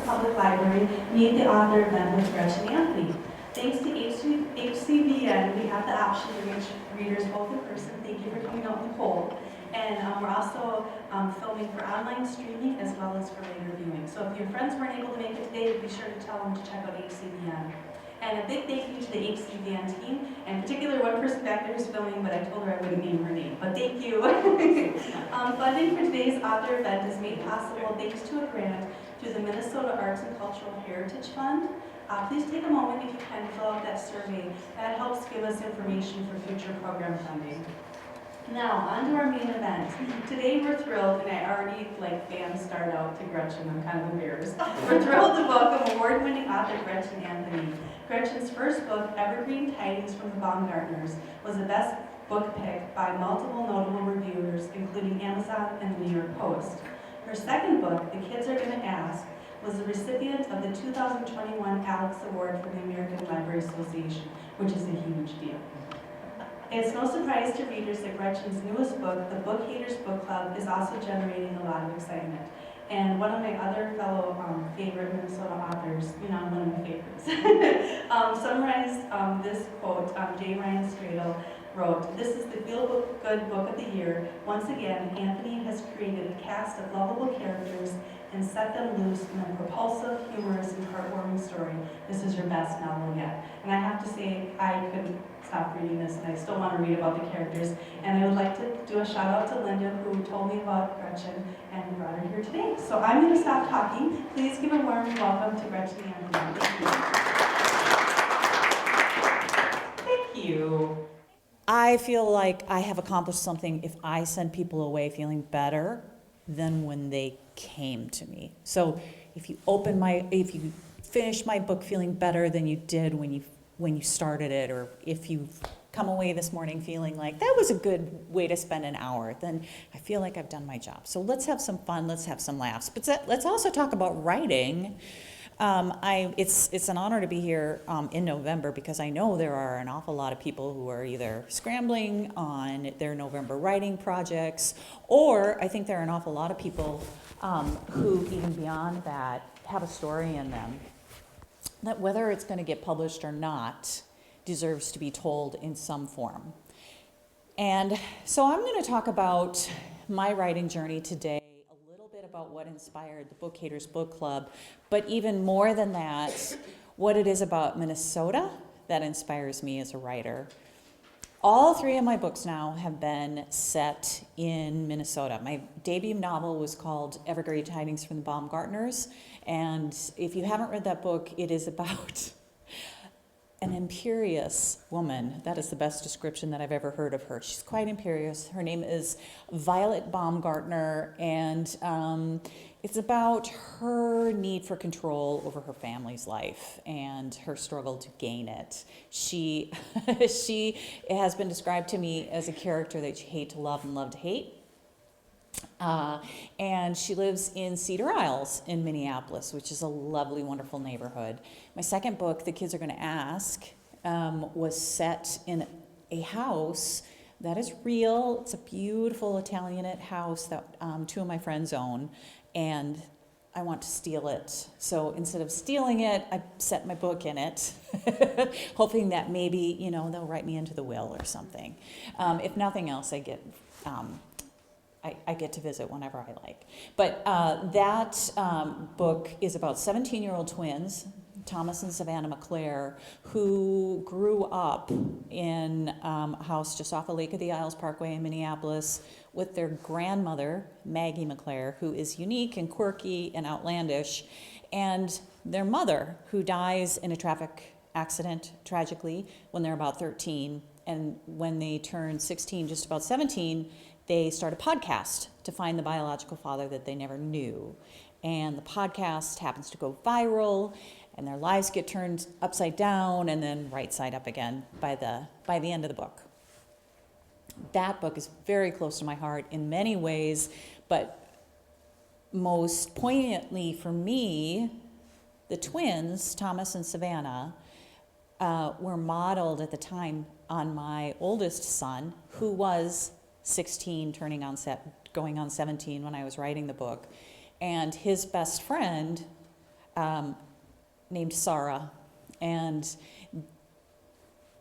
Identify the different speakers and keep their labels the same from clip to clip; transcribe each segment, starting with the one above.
Speaker 1: Public Library, Meet the Author event with Gretchen and Anthony. Thanks to HCVN, we have the option to reach readers both in person. Thank you for coming out in the cold. And we're also filming for online streaming as well as for later viewing. So if your friends weren't able to make it today, be sure to tell them to check out HCVN. And a big thank you to the HCVN team, and in particular one person back there who's filming, but I told her I wouldn't name her name, but thank you. Funding for today's author event is made possible thanks to a grant through the Minnesota Arts and Cultural Heritage Fund. Please take a moment if you can fill out that survey. That helps give us information for future program funding. Now, on to our main event. Today we're thrilled, and I already fans start out to Gretchen, I'm kind of embarrassed. We're thrilled to welcome award-winning author Gretchen Anthony. Gretchen's first book, Evergreen Tidings from the Baumgartners, was the best book pick by multiple notable reviewers, including Amazon and the New York Post. Her second book, The Kids Are Gonna Ask, was the recipient of the 2021 Alex Award from the American Library Association, which is a huge deal. It's no surprise to readers that Gretchen's newest book, The Book Haters Book Club, is also generating a lot of excitement. And one of my other fellow favorite Minnesota authors, one of my favorites, summarized this quote. J. Ryan Stradle wrote, "This is the feel-good book of the year. Once again, Anthony has created a cast of lovable characters and set them loose in a propulsive, humorous, and heartwarming story. This is your best novel yet." And I have to say, I couldn't stop reading this, and I still want to read about the characters. And I would like to do a shout out to Linda, who told me about Gretchen and brought her here today. So I'm going to stop talking. Please give a warm welcome to Gretchen Anthony. Thank you.
Speaker 2: I feel like I have accomplished something if I send people away feeling better than when they came to me. So if you finish my book feeling better than you did when you started it, or if you've come away this morning feeling like that was a good way to spend an hour, then I feel like I've done my job. So let's have some fun, let's have some laughs. But let's also talk about writing. It's an honor to be here in November, because I know there are an awful lot of people who are either scrambling on their November writing projects, or I think there are an awful lot of people who, even beyond that, have a story in them that, whether it's going to get published or not, deserves to be told in some form. And so I'm going to talk about my writing journey today, a little bit about what inspired the Book Haters Book Club, but even more than that, what it is about Minnesota that inspires me as a writer. All three of my books now have been set in Minnesota. My debut novel was called Evergreen Tidings from the Baumgartners, and if you haven't read that book, it is about an imperious woman. That is the best description that I've ever heard of her. She's quite imperious. Her name is Violet Baumgartner, and it's about her need for control over her family's life and her struggle to gain it. She has been described to me as a character that you hate to love and love to hate. And she lives in Cedar Isles in Minneapolis, which is a lovely, wonderful neighborhood. My second book, The Kids Are Gonna Ask, was set in a house that is real. It's a beautiful Italianate house that two of my friends own, and I want to steal it. So instead of stealing it, I set my book in it, hoping that maybe, they'll write me into the will or something. If nothing else, I get to visit whenever I like. But that book is about 17-year-old twins, Thomas and Savannah McClare, who grew up in a house just off of Lake of the Isles Parkway in Minneapolis with their grandmother, Maggie McClare, who is unique and quirky and outlandish, and their mother, who dies in a traffic accident, tragically, when they're about 13. And when they turn 16, just about 17, they start a podcast to find the biological father that they never knew. And the podcast happens to go viral, and their lives get turned upside down and then right side up again by the end of the book. That book is very close to my heart in many ways, but most poignantly for me, the twins, Thomas and Savannah, were modeled at the time on my oldest son, who was 16, going on 17 when I was writing the book. And his best friend named Sarah. And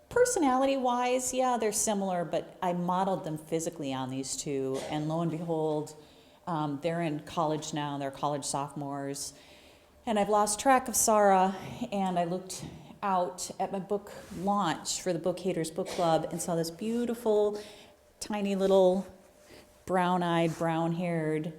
Speaker 2: personality-wise, yeah, they're similar, but I modeled them physically on these two. And lo and behold, they're in college now. They're college sophomores. And I've lost track of Sarah, and I looked out at my book launch for the Book Haters Book Club and saw this beautiful, tiny little brown-eyed, brown-haired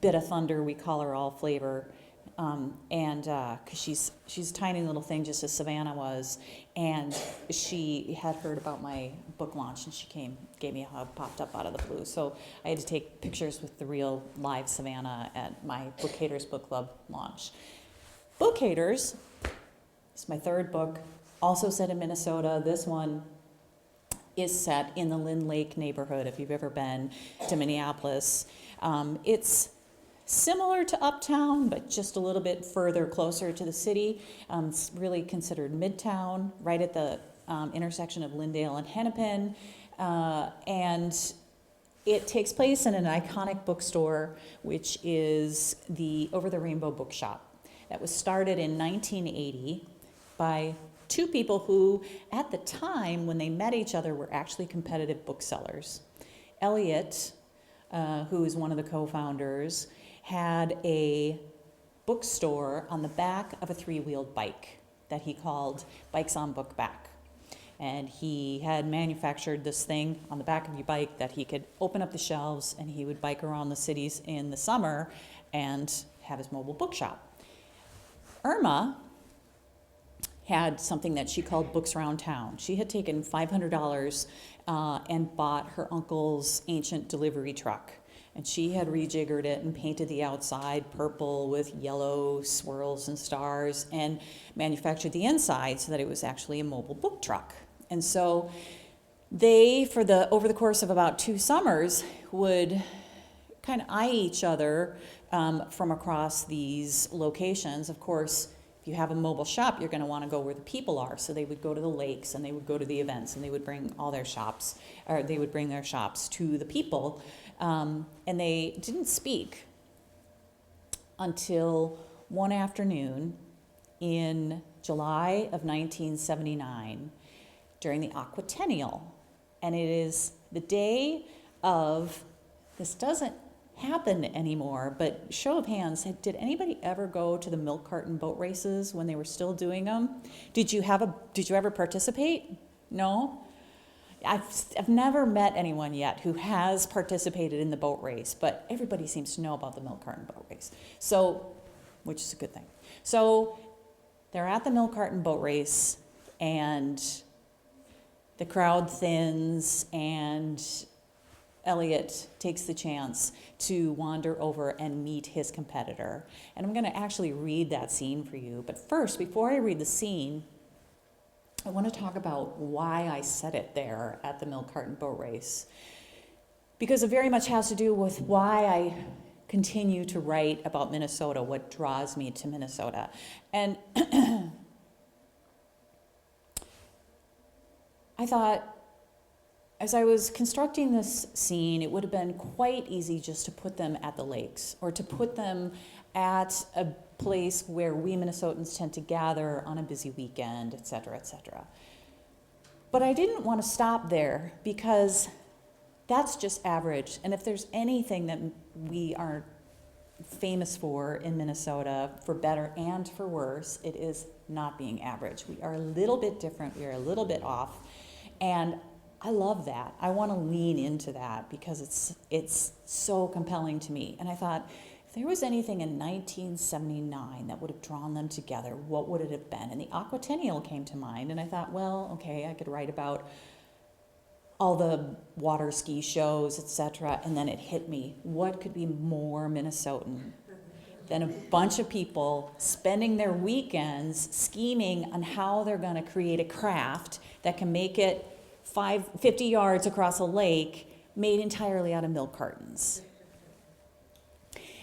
Speaker 2: bit of thunder, we call her all flavor, and because she's a tiny little thing, just as Savannah was, and she had heard about my book launch, and she gave me a hug, popped up out of the blue. So I had to take pictures with the real live Savannah at my Book Haters Book Club launch. Book Haters is my third book, also set in Minnesota. This one is set in the Lynn Lake neighborhood, if you've ever been to Minneapolis. It's similar to Uptown, but just a little bit further closer to the city. It's really considered Midtown, right at the intersection of Lyndale and Hennepin. And it takes place in an iconic bookstore, which is the Over the Rainbow Bookshop. That was started in 1980 by two people who, at the time when they met each other, were actually competitive booksellers. Elliot, who is one of the co-founders, had a bookstore on the back of a three-wheeled bike that he called Bikes on Book Back. And he had manufactured this thing on the back of your bike that he could open up the shelves, and he would bike around the cities in the summer and have his mobile bookshop. Irma had something that she called Books Around Town. She had taken $500 and bought her uncle's ancient delivery truck. And she had rejiggered it and painted the outside purple with yellow swirls and stars and manufactured the inside so that it was actually a mobile book truck. And so they, over the course of about 2 summers, would kind of eye each other from across these locations. Of course, if you have a mobile shop, you're going to want to go where the people are. So they would go to the lakes, and they would go to the events, and they would bring all their shops, or they would bring their shops to the people. And they didn't speak until one afternoon in July of 1979 during the Aquatennial. And it is the day of, this doesn't happen anymore, but show of hands, did anybody ever go to the milk carton boat races when they were still doing them? Did you ever participate? No? I've never met anyone yet who has participated in the boat race, but everybody seems to know about the milk carton boat race. So, which is a good thing. So they're at the milk carton boat race, and the crowd thins, and Elliot takes the chance to wander over and meet his competitor. And I'm going to actually read that scene for you. But first, before I read the scene, I want to talk about why I set it there at the milk carton boat race. Because it very much has to do with why I continue to write about Minnesota, what draws me to Minnesota. And I thought, as I was constructing this scene, it would have been quite easy just to put them at the lakes, or to put them at a place where we Minnesotans tend to gather on a busy weekend, et cetera, et cetera. But I didn't want to stop there, because that's just average. And if there's anything that we are famous for in Minnesota, for better and for worse, it is not being average. We are a little bit different. We are a little bit off. And I love that. I want to lean into that because it's so compelling to me. And I thought, if there was anything in 1979 that would have drawn them together, what would it have been? And the Aquatennial came to mind, and I thought, well, okay, I could write about all the water ski shows, etc. And then it hit me. What could be more Minnesotan than a bunch of people spending their weekends scheming on how they're going to create a craft that can make it 50 yards across a lake, made entirely out of milk cartons?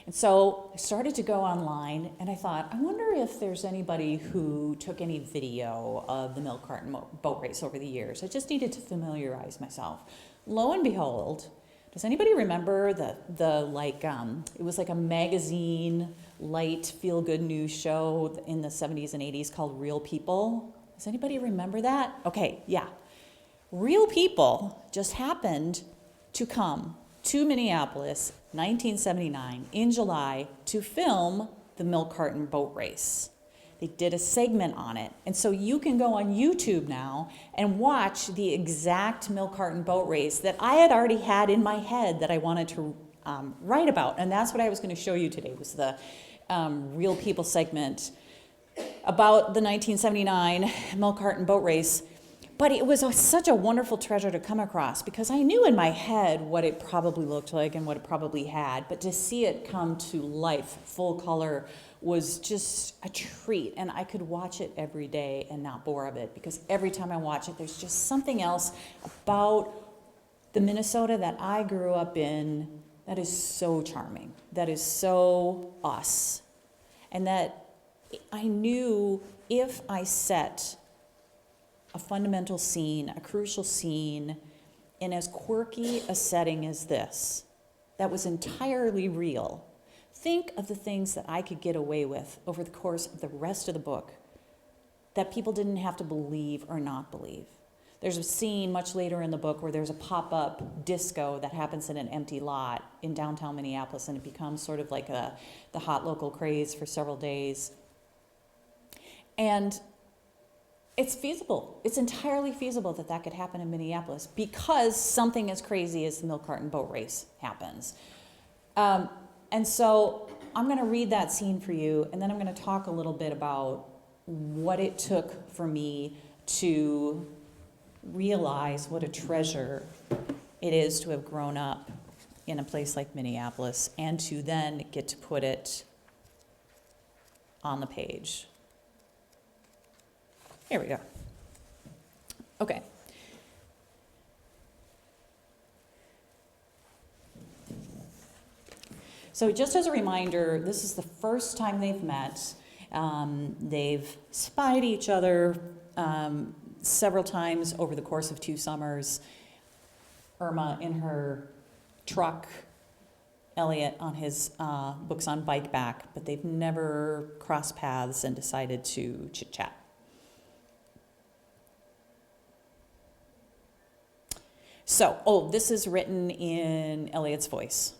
Speaker 2: And so I started to go online, and I thought, I wonder if there's anybody who took any video of the milk carton boat race over the years. I just needed to familiarize myself. Lo and behold, does anybody remember it was like a magazine light, feel-good news show in the 70s and 80s called Real People. Does anybody remember that? Okay, yeah. Real People just happened to come to Minneapolis, 1979, in July, to film the milk carton boat race. They did a segment on it. And so you can go on YouTube now and watch the exact milk carton boat race that I had already had in my head that I wanted to write about. And that's what I was going to show you today, was the Real People segment about the 1979 milk carton boat race. But it was such a wonderful treasure to come across, because I knew in my head what it probably looked like and what it probably had, but to see it come to life, full color, was just a treat. And I could watch it every day and not bore of it, because every time I watch it, there's just something else about the Minnesota that I grew up in that is so charming, that is so us. And that I knew if I set a fundamental scene, a crucial scene, in as quirky a setting as this, that was entirely real, think of the things that I could get away with over the course of the rest of the book that people didn't have to believe or not believe. There's a scene much later in the book where there's a pop-up disco that happens in an empty lot in downtown Minneapolis, and it becomes sort of like the hot local craze for several days. And it's feasible. It's entirely feasible that that could happen in Minneapolis, because something as crazy as the milk carton boat race happens. And so I'm going to read that scene for you, and then I'm going to talk a little bit about what it took for me to realize what a treasure it is to have grown up in a place like Minneapolis, and to then get to put it on the page. Here we go. Okay. So just as a reminder, this is the first time they've met. They've spied each other several times over the course of 2 summers. Irma in her truck, Elliot on his books on bike back, but they've never crossed paths and decided to chit-chat. So, this is written in Elliot's voice.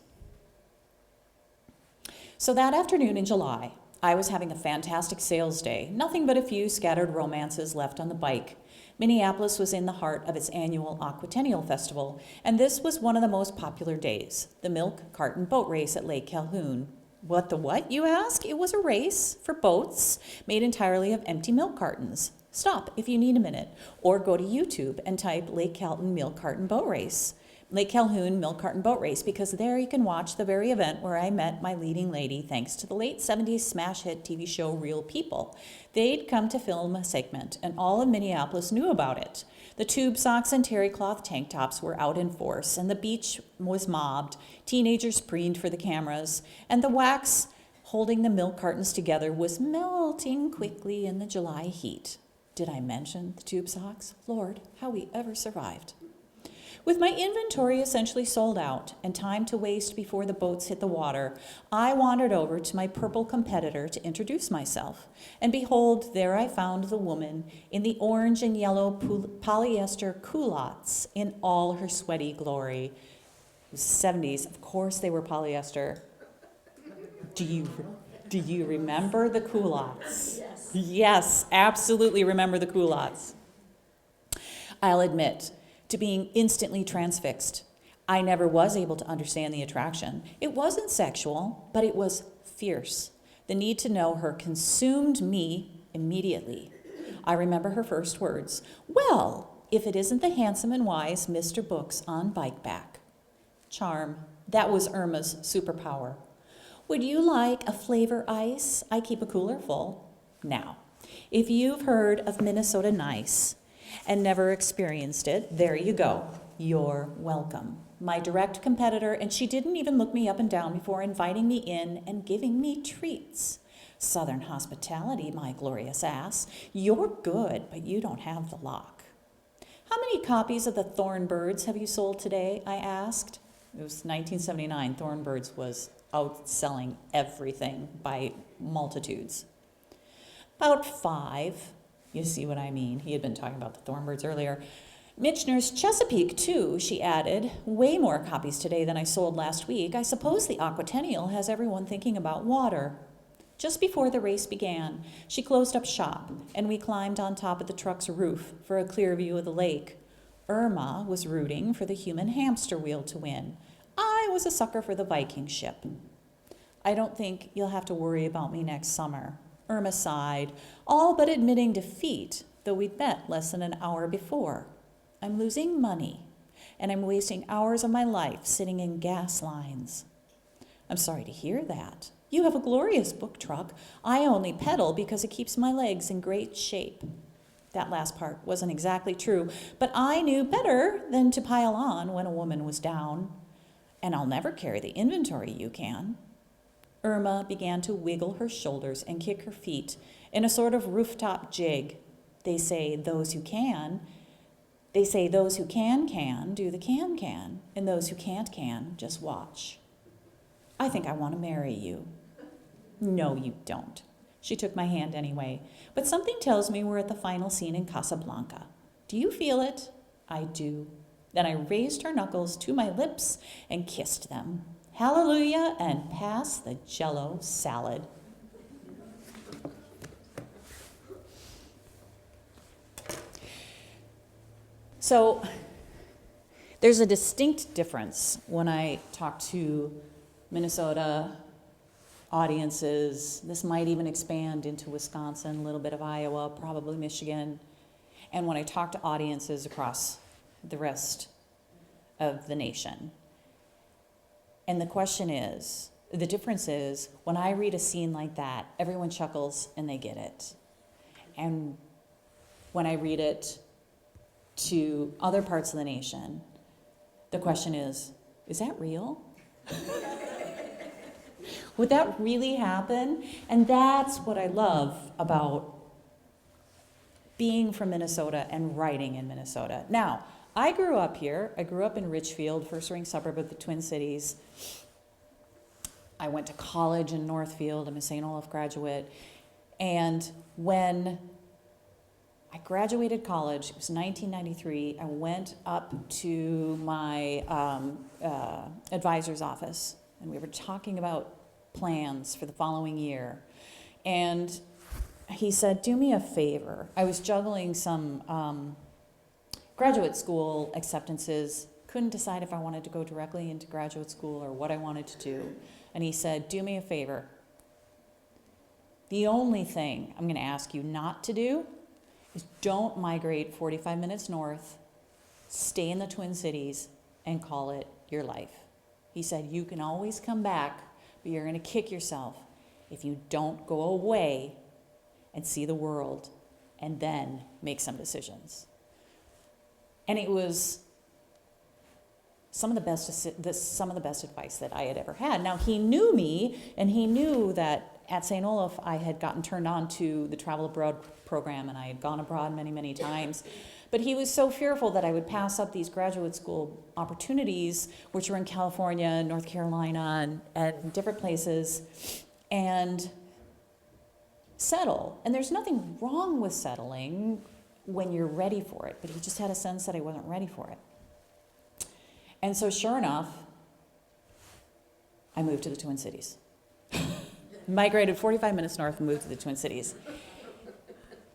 Speaker 2: So that afternoon in July, I was having a fantastic sales day, nothing but a few scattered romances left on the bike. Minneapolis was in the heart of its annual Aquatennial Festival, and this was one of the most popular days, the milk carton boat race at Lake Calhoun. What the what, you ask? It was a race for boats made entirely of empty milk cartons. Stop if you need a minute, or go to YouTube and type Lake Calhoun Milk Carton Boat Race. Lake Calhoun Milk Carton Boat Race, because there you can watch the very event where I met my leading lady thanks to the late 70s smash hit TV show Real People. They'd come to film a segment, and all of Minneapolis knew about it. The tube socks and terry cloth tank tops were out in force, and the beach was mobbed. Teenagers preened for the cameras, and the wax holding the milk cartons together was melting quickly in the July heat. Did I mention the tube socks? Lord, how we ever survived. With my inventory essentially sold out and time to waste before the boats hit the water, I wandered over to my purple competitor to introduce myself. And behold, there I found the woman in the orange and yellow polyester culottes in all her sweaty glory. It was 70s, of course they were polyester. Do you remember the culottes? Yes, absolutely remember the culottes. I'll admit to being instantly transfixed. I never was able to understand the attraction. It wasn't sexual, but it was fierce. The need to know her consumed me immediately. I remember her first words. Well, if it isn't the handsome and wise Mr. Books on bike back. Charm. That was Irma's superpower. Would you like a flavor ice? I keep a cooler full. Now, if you've heard of Minnesota Nice and never experienced it, there you go. You're welcome. My direct competitor, and she didn't even look me up and down before inviting me in and giving me treats. Southern hospitality, my glorious ass. You're good, but you don't have the lock. How many copies of the Thornbirds have you sold today? I asked. It was 1979. Thornbirds was outselling everything by multitudes. About 5, you see what I mean? He had been talking about the Thornbirds earlier. Michener's Chesapeake, too, she added. Way more copies today than I sold last week. I suppose the Aquatennial has everyone thinking about water. Just before the race began, she closed up shop, and we climbed on top of the truck's roof for a clear view of the lake. Irma was rooting for the human hamster wheel to win. I was a sucker for the Viking ship. I don't think you'll have to worry about me next summer. Irma sighed, all but admitting defeat, though we'd met less than an hour before. I'm losing money, and I'm wasting hours of my life sitting in gas lines. I'm sorry to hear that. You have a glorious book truck. I only pedal because it keeps my legs in great shape. That last part wasn't exactly true, but I knew better than to pile on when a woman was down. And I'll never carry the inventory you can. Irma began to wiggle her shoulders and kick her feet in a sort of rooftop jig. They say those who can do the can, and those who can't can, just watch. I think I want to marry you. No, you don't. She took my hand anyway, but something tells me we're at the final scene in Casablanca. Do you feel it? I do. Then I raised her knuckles to my lips and kissed them. Hallelujah, and pass the Jell-O salad. So there's a distinct difference when I talk to Minnesota audiences. This might even expand into Wisconsin, a little bit of Iowa, probably Michigan. And when I talk to audiences across the rest of the nation. And the difference is, when I read a scene like that, everyone chuckles and they get it. And when I read it to other parts of the nation, the question is that real? Would that really happen? And that's what I love about being from Minnesota and writing in Minnesota. Now, I grew up here. I grew up in Richfield, first-ring suburb of the Twin Cities. I went to college in Northfield. I'm a St. Olaf graduate. And when I graduated college, it was 1993, I went up to my advisor's office, and we were talking about plans for the following year. And he said, do me a favor. I was juggling some graduate school acceptances, couldn't decide if I wanted to go directly into graduate school or what I wanted to do. And he said, do me a favor. The only thing I'm going to ask you not to do is don't migrate 45 minutes north, stay in the Twin Cities, and call it your life. He said, you can always come back, but you're going to kick yourself if you don't go away and see the world and then make some decisions. And it was some of the best advice that I had ever had. Now, he knew me, and he knew that at St. Olaf I had gotten turned on to the travel abroad program, and I had gone abroad many, many times. But he was so fearful that I would pass up these graduate school opportunities, which were in California, North Carolina, and different places, and settle. And there's nothing wrong with settling when you're ready for it, but he just had a sense that I wasn't ready for it. And so sure enough, I moved to the Twin Cities. Migrated 45 minutes north and moved to the Twin Cities.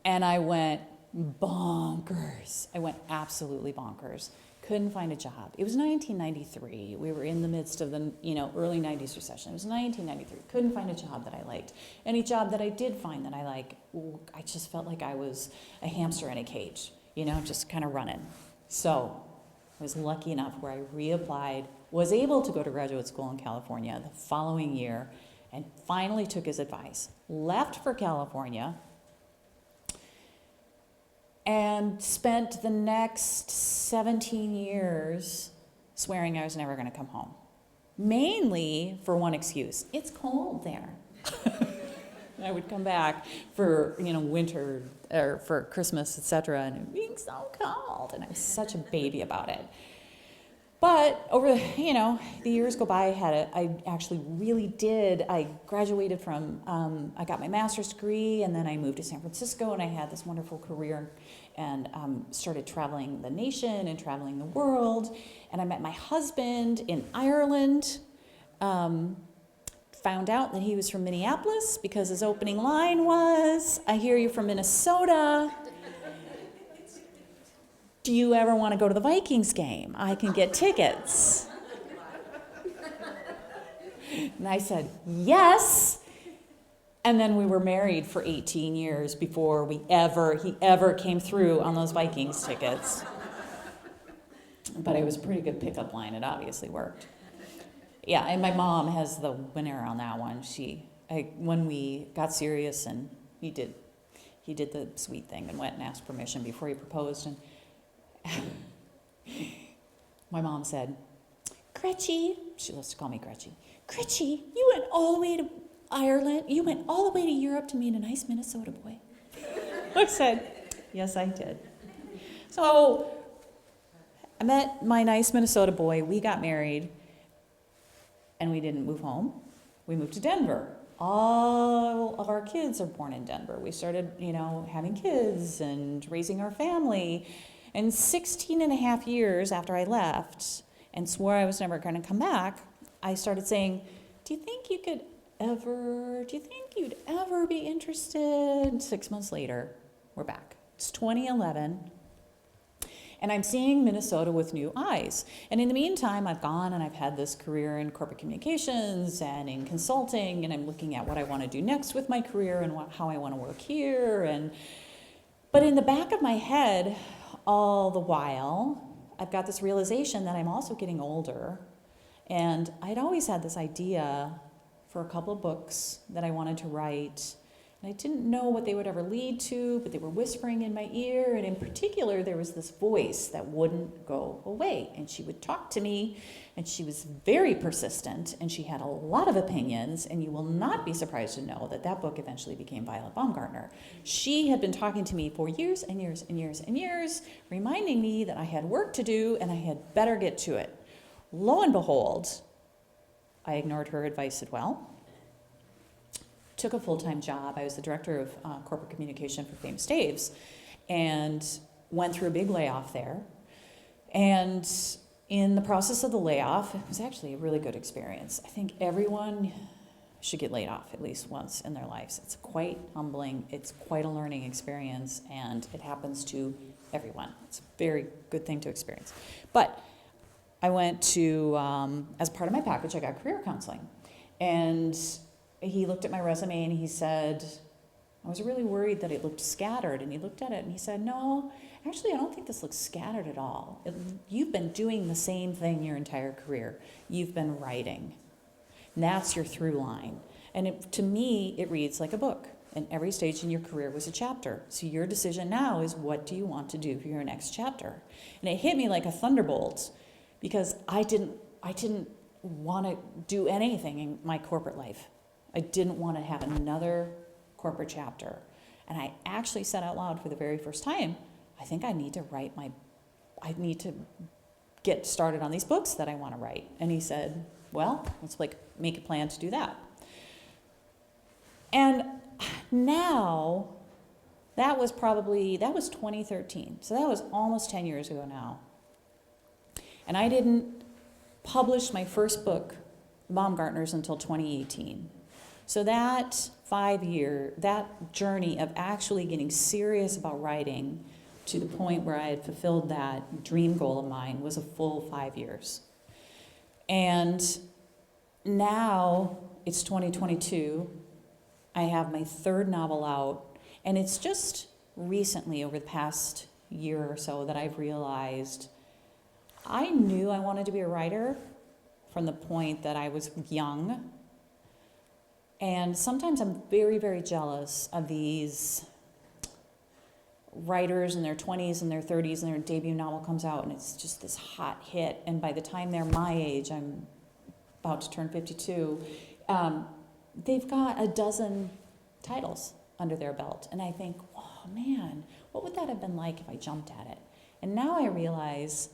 Speaker 2: And I went bonkers. I went absolutely bonkers. Couldn't find a job. It was 1993. We were in the midst of the early 90s recession. It was 1993. Couldn't find a job that I liked. Any job that I did find that I liked, I just felt like I was a hamster in a cage, just kind of running. So I was lucky enough where I reapplied, was able to go to graduate school in California the following year, and finally took his advice. Left for California, and spent the next 17 years swearing I was never going to come home. Mainly for one excuse: it's cold there. I would come back for winter or for Christmas, etc., and it being so cold, and I was such a baby about it. But over the years go by, I graduated from, I got my master's degree, and then I moved to San Francisco, and I had this wonderful career, and started traveling the nation and traveling the world, and I met my husband in Ireland, found out that he was from Minneapolis because his opening line was, "I hear you're from Minnesota. Do you ever want to go to the Vikings game? I can get tickets." And I said, yes. And then we were married for 18 years before he ever came through on those Vikings tickets. But it was a pretty good pickup line. It obviously worked. Yeah, and my mom has the winner on that one. When we got serious, and he did the sweet thing and went and asked permission before he proposed, and my mom said, "Gretchen," she loves to call me Gretchen, "Gretchen, you went all the way to Ireland, you went all the way to Europe to meet a nice Minnesota boy." I said, yes, I did. So I met my nice Minnesota boy, we got married, and we didn't move home. We moved to Denver. All of our kids are born in Denver. We started, having kids and raising our family. And 16 and a half years after I left and swore I was never going to come back, I started saying, do you think you'd ever be interested? 6 months later, we're back. It's 2011. And I'm seeing Minnesota with new eyes. And in the meantime, I've gone and I've had this career in corporate communications and in consulting, and I'm looking at what I want to do next with my career and how I want to work here. But in the back of my head, all the while, I've got this realization that I'm also getting older. And I'd always had this idea for a couple of books that I wanted to write. And I didn't know what they would ever lead to, but they were whispering in my ear. And in particular, there was this voice that wouldn't go away. And she would talk to me, and she was very persistent, and she had a lot of opinions. And you will not be surprised to know that that book eventually became Violet Baumgartner. She had been talking to me for years and years and years and years, reminding me that I had work to do and I had better get to it. Lo and behold, I ignored her advice as well. Took a full-time job. I was the director of corporate communication for Famous Dave's, and went through a big layoff there. And in the process of the layoff, it was actually a really good experience. I think everyone should get laid off at least once in their lives. It's quite humbling. It's quite a learning experience, and it happens to everyone. It's a very good thing to experience. But I went to, as part of my package, I got career counseling. And he looked at my resume and he said, I was really worried that it looked scattered. And he looked at it and he said, no, actually, I don't think this looks scattered at all. You've been doing the same thing your entire career. You've been writing. And that's your through line. And to me, it reads like a book. And every stage in your career was a chapter. So your decision now is, what do you want to do for your next chapter? And it hit me like a thunderbolt, because I didn't want to do anything in my corporate life. I didn't want to have another corporate chapter. And I actually said out loud for the very first time, I think I need to get started on these books that I want to write. And he said, well, let's make a plan to do that. And now, that was 2013. So that was almost 10 years ago now. And I didn't publish my first book, Baumgartner's, until 2018. So that that journey of actually getting serious about writing to the point where I had fulfilled that dream goal of mine was a full 5 years. And now it's 2022. I have my third novel out, and it's just recently, over the past year or so, that I've realized I knew I wanted to be a writer from the point that I was young. And sometimes I'm very, very jealous of these writers in their 20s and their 30s, and their debut novel comes out and it's just this hot hit. And by the time they're my age, I'm about to turn 52, they've got a dozen titles under their belt. And I think, oh man, what would that have been like if I jumped at it? And now I realize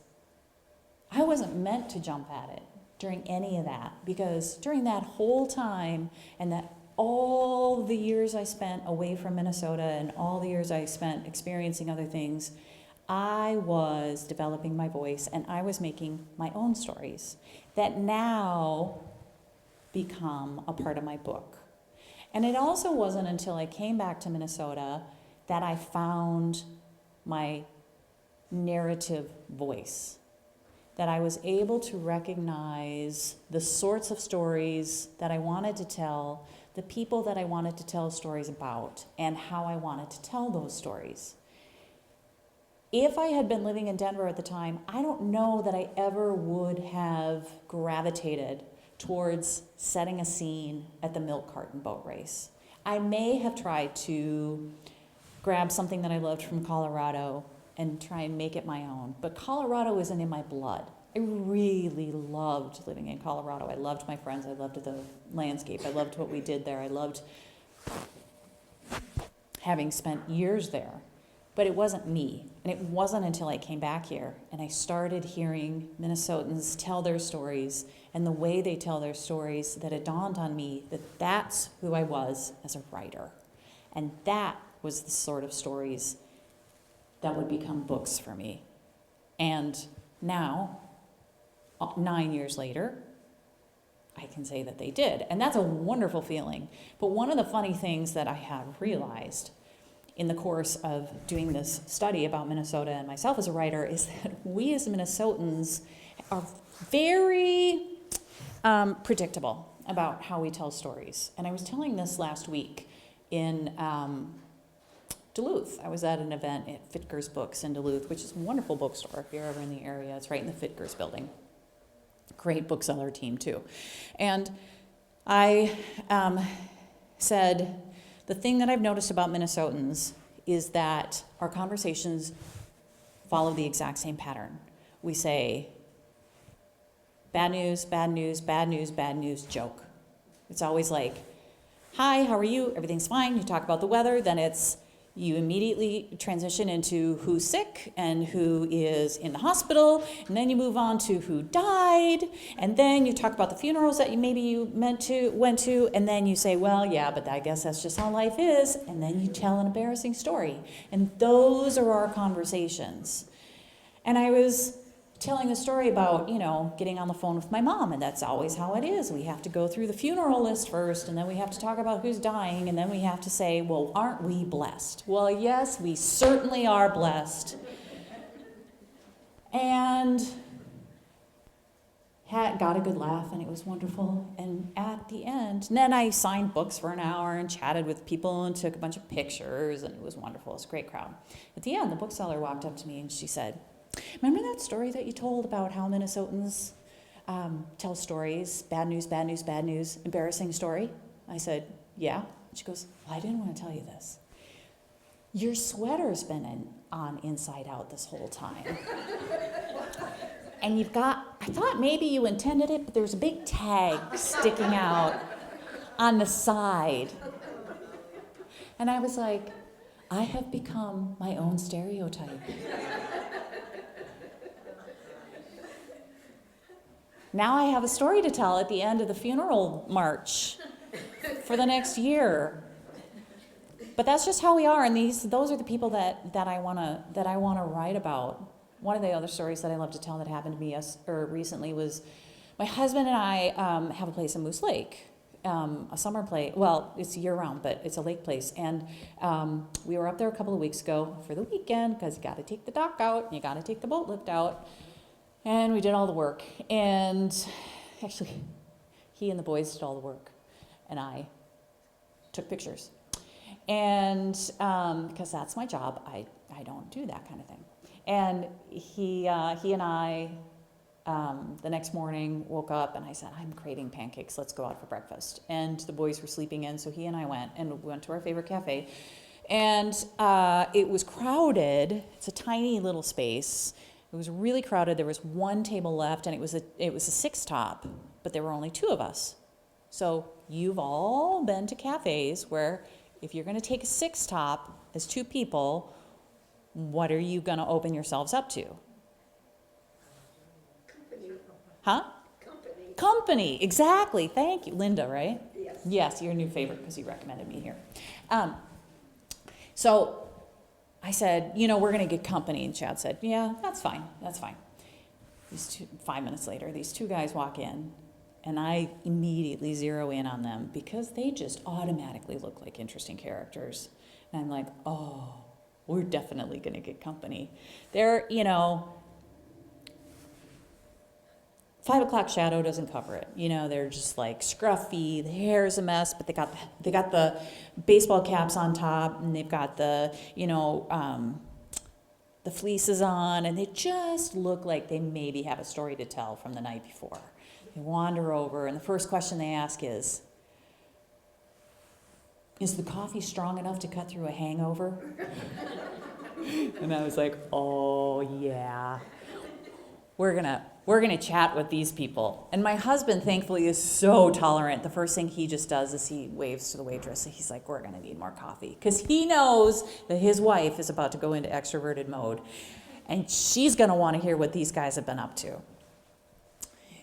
Speaker 2: I wasn't meant to jump at it during any of that, because during that whole time and that all the years I spent away from Minnesota and all the years I spent experiencing other things, I was developing my voice and I was making my own stories that now become a part of my book. And it also wasn't until I came back to Minnesota that I found my narrative voice, that I was able to recognize the sorts of stories that I wanted to tell, the people that I wanted to tell stories about, and how I wanted to tell those stories. If I had been living in Denver at the time, I don't know that I ever would have gravitated towards setting a scene at the milk carton boat race. I may have tried to grab something that I loved from Colorado and try and make it my own. But Colorado isn't in my blood. I really loved living in Colorado. I loved my friends. I loved the landscape. I loved what we did there. I loved having spent years there. But it wasn't me. And it wasn't until I came back here and I started hearing Minnesotans tell their stories and the way they tell their stories that it dawned on me that that's who I was as a writer. And that was the sort of stories that would become books for me. And now, 9 years later, I can say that they did. And that's a wonderful feeling. But one of the funny things that I have realized in the course of doing this study about Minnesota and myself as a writer is that we as Minnesotans are very predictable about how we tell stories. And I was telling this last week in Duluth. I was at an event at Fitger's Books in Duluth, which is a wonderful bookstore if you're ever in the area. It's right in the Fitger's building. Great bookseller team too. And I said, the thing that I've noticed about Minnesotans is that our conversations follow the exact same pattern. We say, bad news, bad news, bad news, bad news, joke. It's always like, hi, how are you? Everything's fine. You talk about the weather, then you immediately transition into who's sick and who is in the hospital, and then you move on to who died, and then you talk about the funerals that you went to, and then you say, well, yeah, but I guess that's just how life is, and then you tell an embarrassing story. And those are our conversations. And I was telling the story about, getting on the phone with my mom, and that's always how it is. We have to go through the funeral list first, and then we have to talk about who's dying, and then we have to say, well, aren't we blessed? Well, yes, we certainly are blessed. And got a good laugh, and it was wonderful. And at the end, and then I signed books for an hour and chatted with people and took a bunch of pictures, and it was wonderful. It was a great crowd. At the end, the bookseller walked up to me, and she said, remember that story that you told about how Minnesotans tell stories, bad news, bad news, bad news, embarrassing story? I said, yeah. She goes, well, I didn't want to tell you this. Your sweater's been on inside out this whole time. And I thought maybe you intended it, but there's a big tag sticking out on the side. And I was like, I have become my own stereotype. Now I have a story to tell at the end of the funeral march for the next year. But that's just how we are, and those are the people that I wanna write about. One of the other stories that I love to tell that happened to me recently was my husband and I have a place in Moose Lake, a summer place. Well, it's year-round, but it's a lake place. And we were up there a couple of weeks ago for the weekend because you got to take the dock out and you got to take the boat lift out. And we did all the work. And actually, he and the boys did all the work, and I took pictures. And because that's my job, I don't do that kind of thing. And he and I, the next morning, woke up and I said, I'm craving pancakes. Let's go out for breakfast. And the boys were sleeping in, so he and I went, and we went to our favorite cafe. And it was crowded. It's a tiny little space. It was really crowded. There was one table left, and it was a six-top, but there were only two of us. So you've all been to cafes where if you're going to take a six-top as two people, what are you going to open yourselves up to? Huh? Company, exactly. Thank you. Linda, right?
Speaker 3: Yes.
Speaker 2: Yes, your new favorite because you recommended me here. So I said, we're going to get company. And Chad said, yeah, that's fine. That's fine. 5 minutes later, these two guys walk in, and I immediately zero in on them because they just automatically look like interesting characters. And I'm like, oh, we're definitely going to get company. They're, 5 o'clock shadow doesn't cover it. They're just like scruffy, the hair's a mess, but they got the baseball caps on top, and they've got the fleeces on, and they just look like they maybe have a story to tell from the night before. They wander over, and the first question they ask is the coffee strong enough to cut through a hangover? And I was like, oh yeah. We're gonna chat with these people. And my husband, thankfully, is so tolerant. The first thing he just does is he waves to the waitress. And he's like, we're gonna need more coffee. Because he knows that his wife is about to go into extroverted mode. And she's gonna wanna hear what these guys have been up to.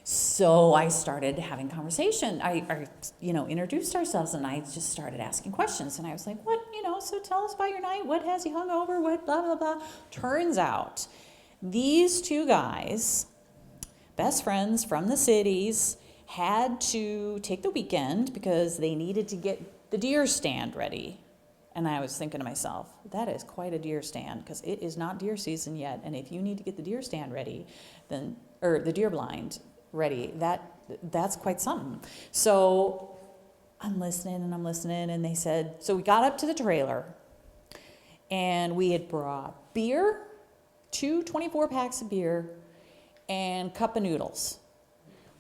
Speaker 2: So I started having conversation. I introduced ourselves, and I just started asking questions. And I was like, so tell us about your night. What has you hung over? What, blah, blah, blah. Turns out, these two guys, best friends from the cities, had to take the weekend because they needed to get the deer stand ready. And I was thinking to myself, that is quite a deer stand because it is not deer season yet. And if you need to get the deer stand ready, or the deer blind ready, that's quite something. So I'm listening, and they said, so we got up to the trailer, and we had brought beer, 24 packs of beer, and cup of noodles.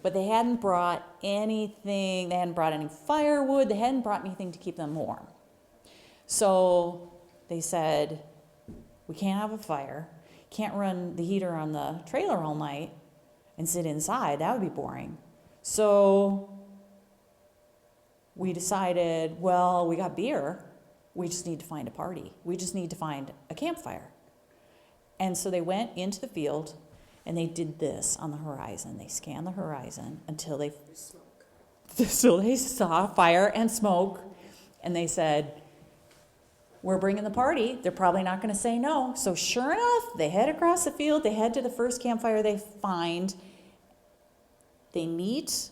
Speaker 2: But they hadn't brought anything, they hadn't brought any firewood, they hadn't brought anything to keep them warm. So they said, we can't have a fire, can't run the heater on the trailer all night and sit inside, that would be boring. So we decided, well, we got beer, we just need to find a party. We just need to find a campfire. And so they went into the field, and they did this on the horizon. They scanned the horizon until they saw fire and smoke, and they said, we're bringing the party. They're probably not going to say no. So sure enough, they head across the field. They head to the first campfire they find. They meet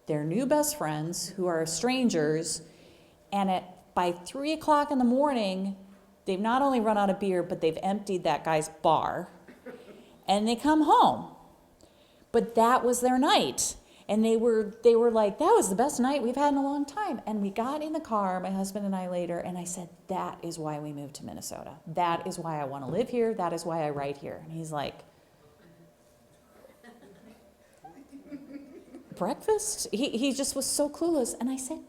Speaker 2: their new best friends, who are strangers, and by 3 o'clock in the morning, they've not only run out of beer, but they've emptied that guy's bar, and they come home. But that was their night, and they were like, that was the best night we've had in a long time. And we got in the car, my husband and I later, and I said, that is why we moved to Minnesota. That is why I want to live here. That is why I write here. And he's like, breakfast? He just was so clueless. And I said,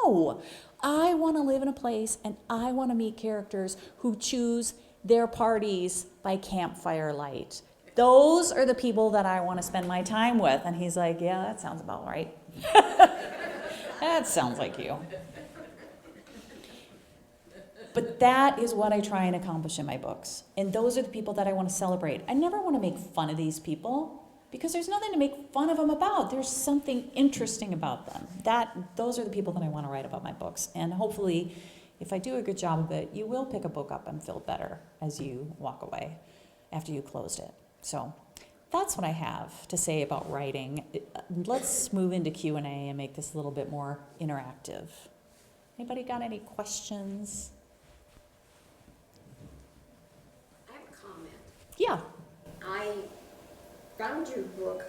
Speaker 2: no, I want to live in a place, and I want to meet characters who choose their parties by campfire light. Those are the people that I want to spend my time with. And he's like, yeah, that sounds about right. That sounds like you. But that is what I try and accomplish in my books. And those are the people that I want to celebrate. I never want to make fun of these people, because there's nothing to make fun of them about. There's something interesting about them. Those are the people that I want to write about my books. And hopefully, if I do a good job of it, you will pick a book up and feel better as you walk away after you closed it. So that's what I have to say about writing. Let's move into Q&A and make this a little bit more interactive. Anybody got any questions?
Speaker 3: I have a comment.
Speaker 2: Yeah.
Speaker 3: I found your book.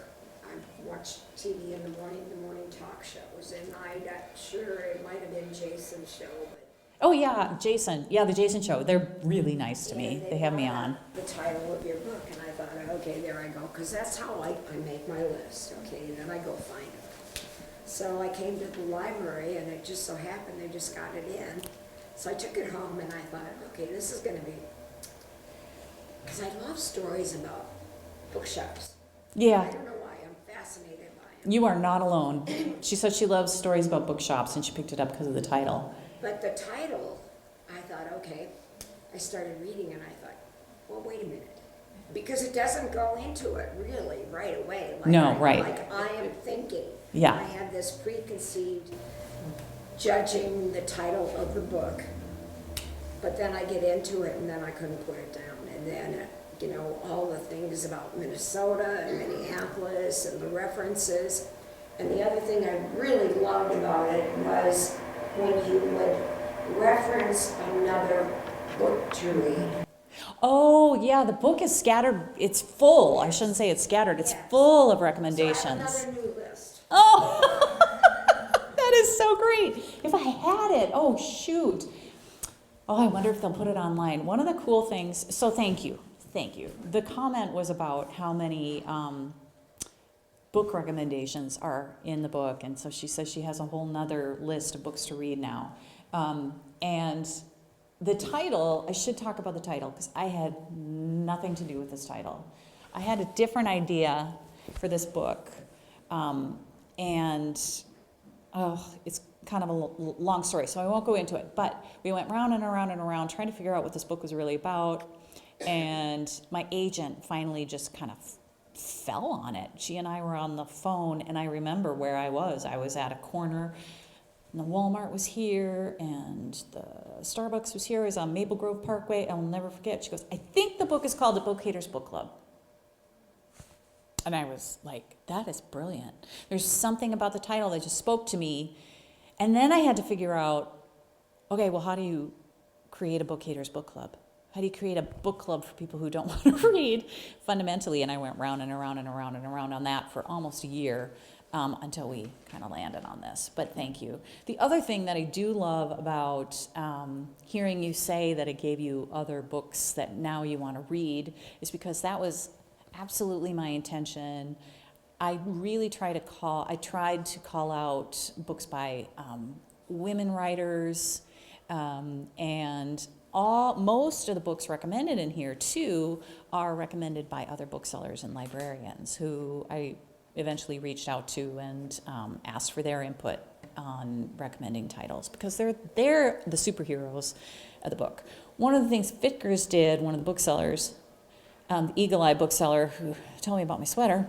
Speaker 3: I watched TV in the morning talk shows, and I'm not sure, it might have been Jason's show, but
Speaker 2: Oh, yeah, Jason. Yeah, the Jason Show. They're really nice to me. They have me on.
Speaker 3: the title of your book, and I thought, okay, there I go, because that's how I make my list, okay, and then I go find it. So I came to the library, and it just so happened they just got it in. So I took it home, and I thought, okay, this is going to be, because I love stories about bookshops.
Speaker 2: Yeah.
Speaker 3: I don't know why, I'm fascinated by them.
Speaker 2: You are not alone. She said she loves stories about bookshops, and she picked it up because of the title.
Speaker 3: But the title, I thought, okay, I started reading, and I thought, well, wait a minute. because it doesn't go into it really right away. Like
Speaker 2: No, right.
Speaker 3: Like I am thinking.
Speaker 2: Yeah.
Speaker 3: I have this preconceived judging the title of the book, but then I get into it and then I couldn't put it down. And then, you know, all the things about Minnesota and Minneapolis and the references. And the other thing I really loved about it was when you would reference another book to read.
Speaker 2: Oh, yeah, the book is scattered. It's full. I shouldn't say it's scattered. It's
Speaker 3: Yes.
Speaker 2: full of
Speaker 3: So I
Speaker 2: recommendations.
Speaker 3: have another new list.
Speaker 2: Oh, that is so great. If I had it, oh, shoot. Oh, I wonder if they'll put it online. One of the cool things, so thank you. Thank you. The comment was about how many book recommendations are in the book. And so she says she has a whole nother list of books to read now. And the title, I should talk about the title because I had nothing to do with this title. I had a different idea for this book. And it's kind of a long story, so I won't go into it. But we went round and around and around trying to figure out what this book was really about. And my agent finally just kind of fell on it. She and I were on the phone, and I remember where I was. I was at a corner, and the Walmart was here, and the Starbucks was here. I was on Maple Grove Parkway. I'll never forget. She goes, I think the book is called The Book Haters Book Club. And I was like, that is brilliant. There's something about the title that just spoke to me. And then I had to figure out, okay, well, how do you create a book haters book club? How do you create a book club for people who don't want to read fundamentally? And I went round and around and around and around on that for almost a year until we kind of landed on this. But thank you. The other thing that I do love about hearing you say that it gave you other books that now you want to read is because that was absolutely my intention. I tried to call out books by women writers, and most of the books recommended in here too are recommended by other booksellers and librarians who I eventually reached out to and asked for their input on recommending titles because they're the superheroes of the book. One of the things Fitkers did, one of the booksellers, the Eagle Eye bookseller who told me about my sweater,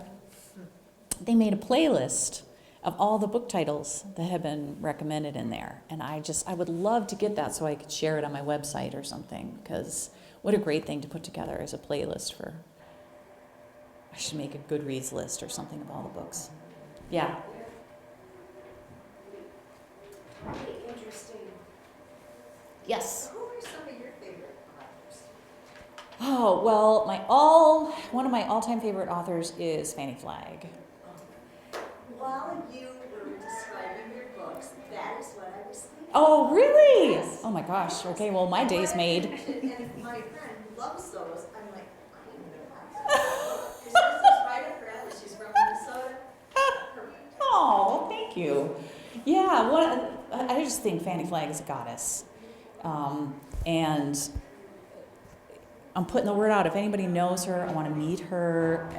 Speaker 2: they made a playlist of all the book titles that have been recommended in there. And I would love to get that so I could share it on my website or something, because what a great thing to put together as a playlist for, I should make a Goodreads list or something of all the books. Yeah.
Speaker 3: Really interesting.
Speaker 2: Yes.
Speaker 3: Who are some of your favorite authors?
Speaker 2: Oh, well, one of my all-time favorite authors is Fannie Flagg.
Speaker 4: While you were describing your books, that is what I was thinking.
Speaker 2: Oh, really?
Speaker 4: Yes.
Speaker 2: Oh my gosh. Okay, well, my day's made.
Speaker 4: And my friend loves those. I'm like, I need to buy some. Because this is right up her alley. She's from Minnesota. Perfect.
Speaker 2: Oh, well, thank you. Yeah, I just think Fannie Flagg is a goddess. And I'm putting the word out. If anybody knows her, I want to meet her.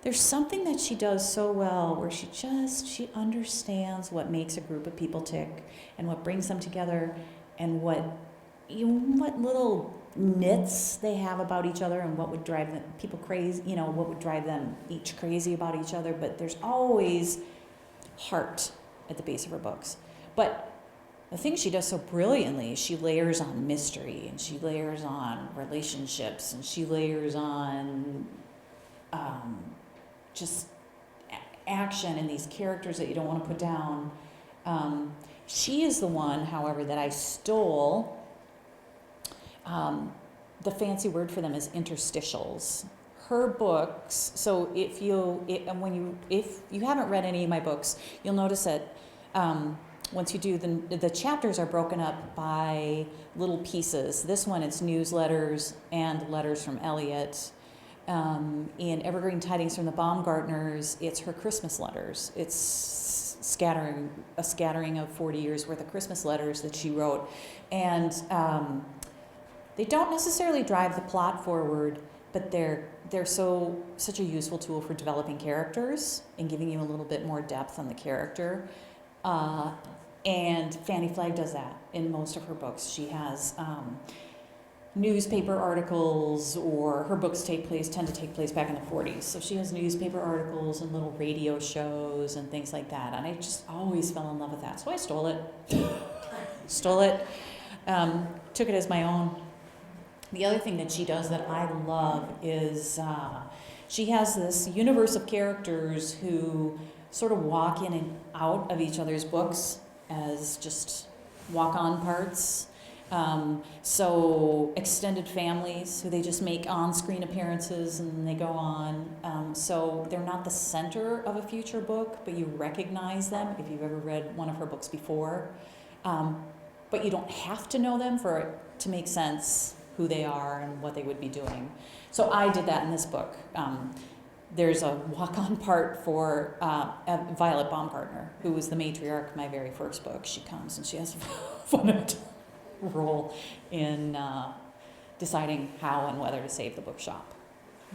Speaker 2: There's something that she does so well where she understands what makes a group of people tick and what brings them together and what little nits they have about each other and what would drive them, people crazy, what would drive them each crazy about each other. But there's always heart at the base of her books. But the thing she does so brilliantly is she layers on mystery and she layers on relationships and she layers on just action and these characters that you don't want to put down. She is the one, however, that I stole. The fancy word for them is interstitials. Her books. So if you haven't read any of my books, you'll notice that once you do, the chapters are broken up by little pieces. This one, it's newsletters and letters from Eliot. In Evergreen Tidings from the Baumgartners, it's her Christmas letters. It's a scattering of 40 years worth of Christmas letters that she wrote. And they don't necessarily drive the plot forward, but they're such a useful tool for developing characters and giving you a little bit more depth on the character. And Fannie Flagg does that in most of her books. She has newspaper articles, or her books tend to take place back in the 40s. So she has newspaper articles and little radio shows and things like that. And I just always fell in love with that. So I stole it. Took it as my own. The other thing that she does that I love is she has this universe of characters who sort of walk in and out of each other's books as just walk-on parts. So extended families who they just make on-screen appearances and they go on. So they're not the center of a future book, but you recognize them if you've ever read one of her books before. But you don't have to know them for it to make sense who they are and what they would be doing. So I did that in this book. There's a walk-on part for Violet Baumgartner, who was the matriarch of my very first book. She comes and she has a fundamental role in deciding how and whether to save the bookshop.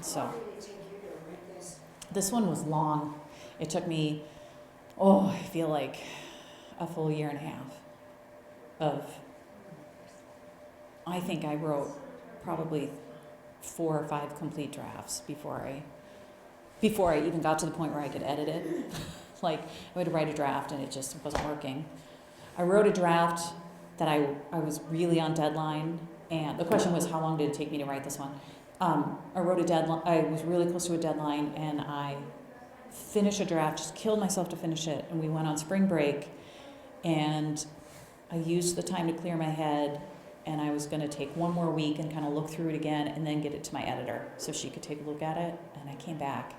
Speaker 2: So
Speaker 3: How long did it take you to write this?
Speaker 2: this one was long. It took me, I feel like a full year and a half I think I wrote probably 4 or 5 complete drafts before I even got to the point where I could edit it. Like, I would write a draft and it just wasn't working. I wrote a draft that I was really on deadline, and the question was, how long did it take me to write this one? I was really close to a deadline, and I finished a draft, just killed myself to finish it, and we went on spring break, and I used the time to clear my head, and I was going to take one more week and kind of look through it again and then get it to my editor so she could take a look at it. And I came back,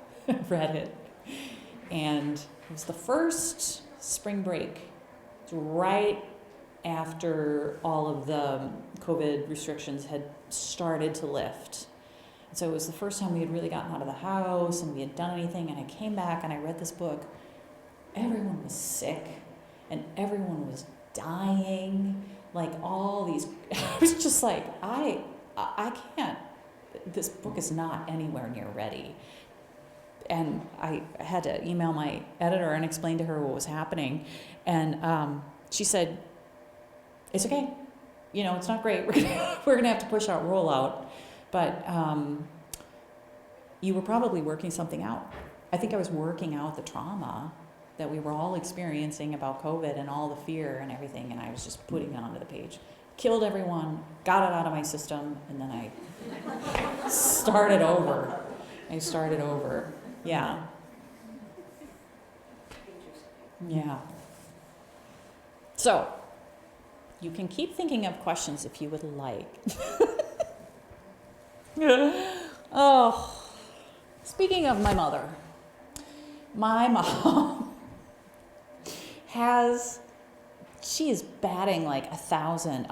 Speaker 2: read it, and it was the first spring break. It's right after all of the COVID restrictions had started to lift. And so it was the first time we had really gotten out of the house and we had done anything. And I came back and I read this book. Everyone was sick and everyone was dying. Like all these, I was just like, I can't, this book is not anywhere near ready. And I had to email my editor and explain to her what was happening. And she said, it's okay. It's not great. We're gonna have to push our rollout. But you were probably working something out. I think I was working out the trauma that we were all experiencing about COVID and all the fear and everything, and I was just putting it onto the page. Killed everyone, got it out of my system, and then I started over. Yeah. Yeah. So, you can keep thinking of questions if you would like. Oh, speaking of my mother, my mom she is batting like 1,000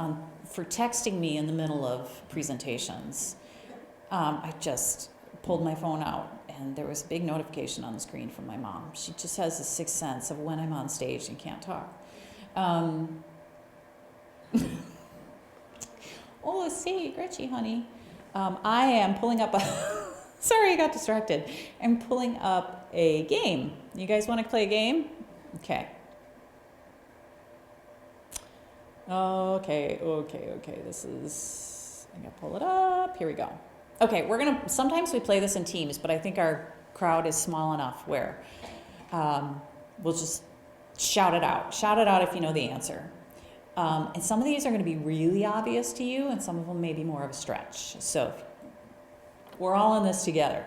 Speaker 2: for texting me in the middle of presentations. I just pulled my phone out and there was a big notification on the screen from my mom. She just has a sixth sense of when I'm on stage and can't talk. Oh, say, Gretchen, honey. I am pulling up sorry, I got distracted. I'm pulling up a game. You guys want to play a game? Okay. Okay. This is, I'm going to pull it up. Here we go. Okay, sometimes we play this in teams, but I think our crowd is small enough where we'll just shout it out. Shout it out if you know the answer. And some of these are going to be really obvious to you, and some of them may be more of a stretch. So we're all in this together.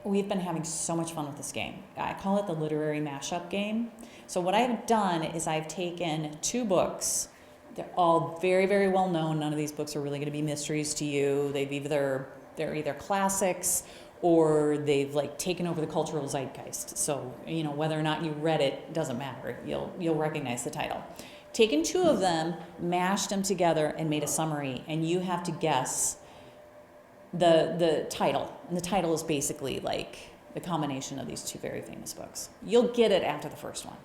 Speaker 2: We've been having so much fun with this game. I call it the literary mashup game. So what I've done is I've taken 2 books. They're all very, very well known. None of these books are really going to be mysteries to you. They're either classics or they've like taken over the cultural zeitgeist. So, whether or not you read it doesn't matter. You'll recognize the title. Taken 2 of them, mashed them together, and made a summary, and you have to guess the title. And the title is basically like the combination of these 2 very famous books. You'll get it after the first one.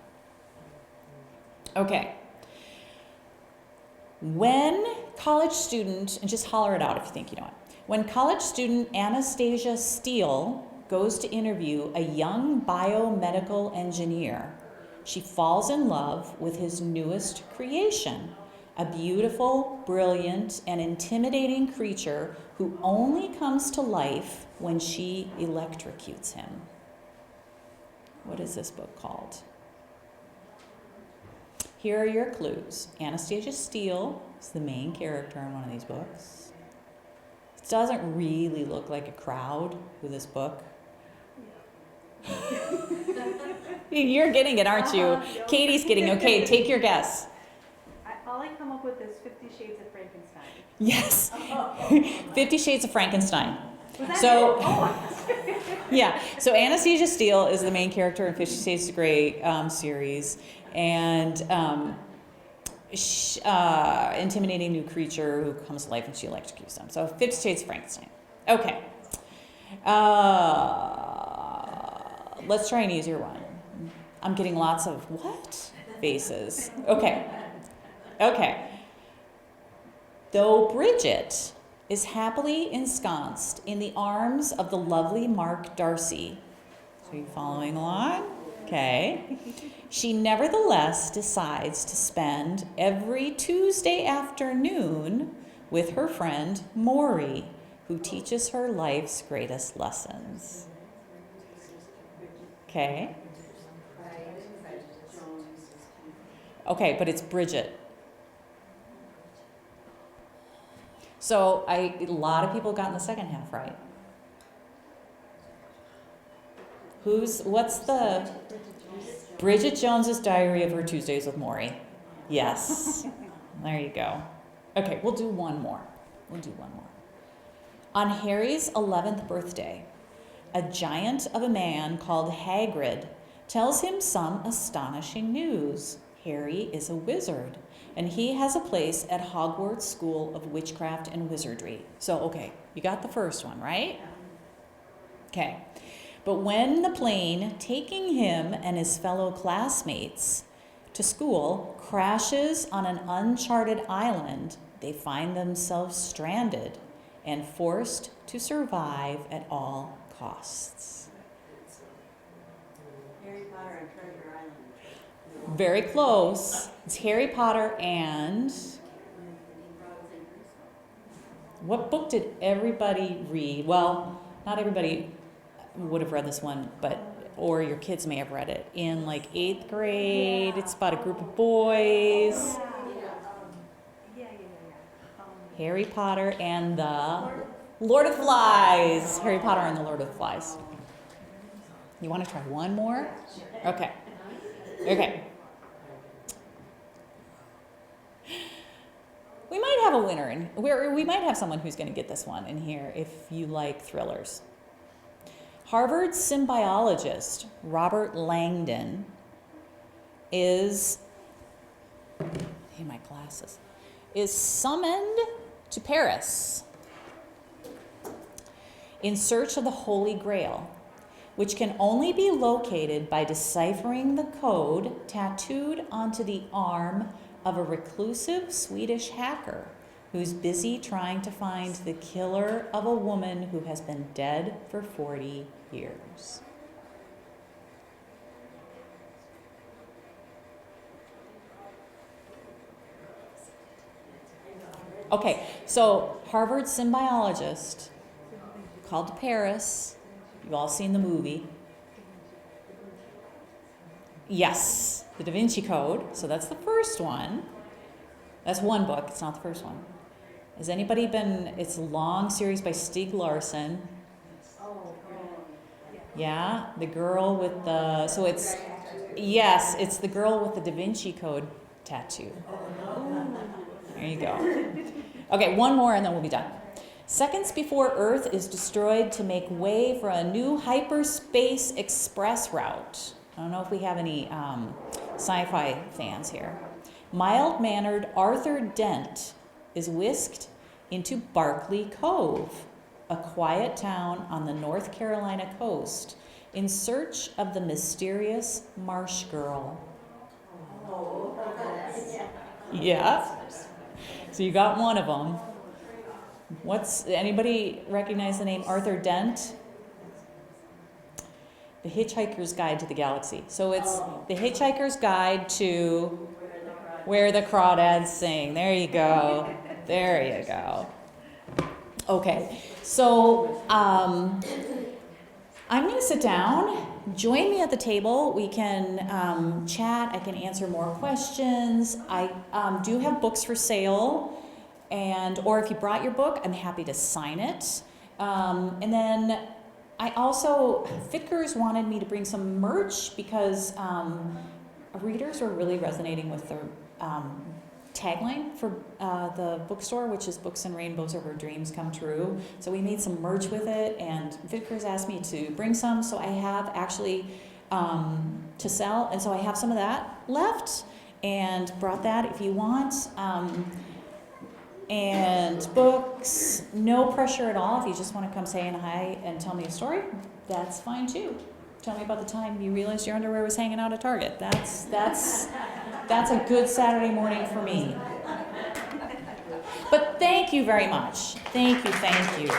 Speaker 2: Okay. When college student, and just holler it out if you think you know it. When college student Anastasia Steele goes to interview a young biomedical engineer, she falls in love with his newest creation, a beautiful, brilliant, and intimidating creature who only comes to life when she electrocutes him. What is this book called? Here are your clues. Anastasia Steele is the main character in one of these books. It doesn't really look like a crowd with this book. You're getting it, aren't you?
Speaker 5: Yeah.
Speaker 2: Katie's getting, okay, take your guess.
Speaker 5: All I come up with is 50 Shades of Frankenstein.
Speaker 2: Yes. 50 Shades of Frankenstein.
Speaker 5: Was that
Speaker 2: So,
Speaker 5: it? Oh,
Speaker 2: yeah, so Anastasia Steele is the main character in 50 Shades of Grey series, and intimidating new creature who comes to life and she electrocutes them. So 50 Shades of Frankenstein. Okay. Let's try an easier one. I'm getting lots of what faces. Okay. Though Bridget is happily ensconced in the arms of the lovely Mark Darcy. So you following along? Okay. She nevertheless decides to spend every Tuesday afternoon with her friend Maury, who teaches her life's greatest lessons. Okay. Okay, but it's Bridget. So a lot of people got in the second half right. What's the Bridget Jones's Diary of Her Tuesdays with Maury? Yes. There you go. Okay, we'll do one more. On Harry's 11th birthday, a giant of a man called Hagrid tells him some astonishing news. Harry is a wizard, and he has a place at Hogwarts School of Witchcraft and Wizardry. So, okay, you got the first one, right? Okay. But when the plane taking him and his fellow classmates to school crashes on an uncharted island, they find themselves stranded and forced to survive at all costs.
Speaker 4: Harry Potter and Treasure Island.
Speaker 2: Very close. It's Harry Potter and... What book did everybody read? Well, not everybody would have read this one, or your kids may have read it in like 8th grade. It's about a group of boys.
Speaker 5: yeah.
Speaker 2: Harry Potter and the Lord of the Flies. Harry Potter and the Lord of the Flies. You want to try one more? Okay. We might have a winner, and we might have someone who's going to get this one in here if you like thrillers. Harvard symbiologist Robert Langdon is summoned to Paris in search of the Holy Grail, which can only be located by deciphering the code tattooed onto the arm of a reclusive Swedish hacker who's busy trying to find the killer of a woman who has been dead for 40 years. Okay, so Harvard symbiologist called to Paris. You've all seen the movie. Yes, the Da Vinci Code. So that's the first one. That's one book. It's not the first one. Has anybody been? It's a long series by Stieg Larsson. Yeah, the girl with the. So it's. Yes, it's the girl with the Da Vinci Code tattoo. There you go. Okay, one more and then we'll be done. Seconds before Earth is destroyed to make way for a new hyperspace express route. I don't know if we have any sci-fi fans here. Mild-mannered Arthur Dent is whisked into Barkley Cove, a quiet town on the North Carolina coast, in search of the mysterious Marsh Girl. Yeah. So you got one of them. Anybody recognize the name Arthur Dent? The Hitchhiker's Guide to the Galaxy. So it's The Hitchhiker's Guide to Where the crawdads sing. There you go. There you go. Okay, so I'm going to sit down. Join me at the table. We can chat. I can answer more questions. I do have books for sale, or if you brought your book, I'm happy to sign it. And then I also, Vickers wanted me to bring some merch because readers are really resonating with the tagline for the bookstore, which is Books and Rainbows are where dreams come true. So we made some merch with it, and Vickers asked me to bring some, so I have actually to sell, and so I have some of that left, and brought that if you want. And books, no pressure at all. If you just want to come say hi and tell me a story, that's fine too. Tell me about the time you realized your underwear was hanging out at Target. That's a good Saturday morning for me. But thank you very much. Thank you.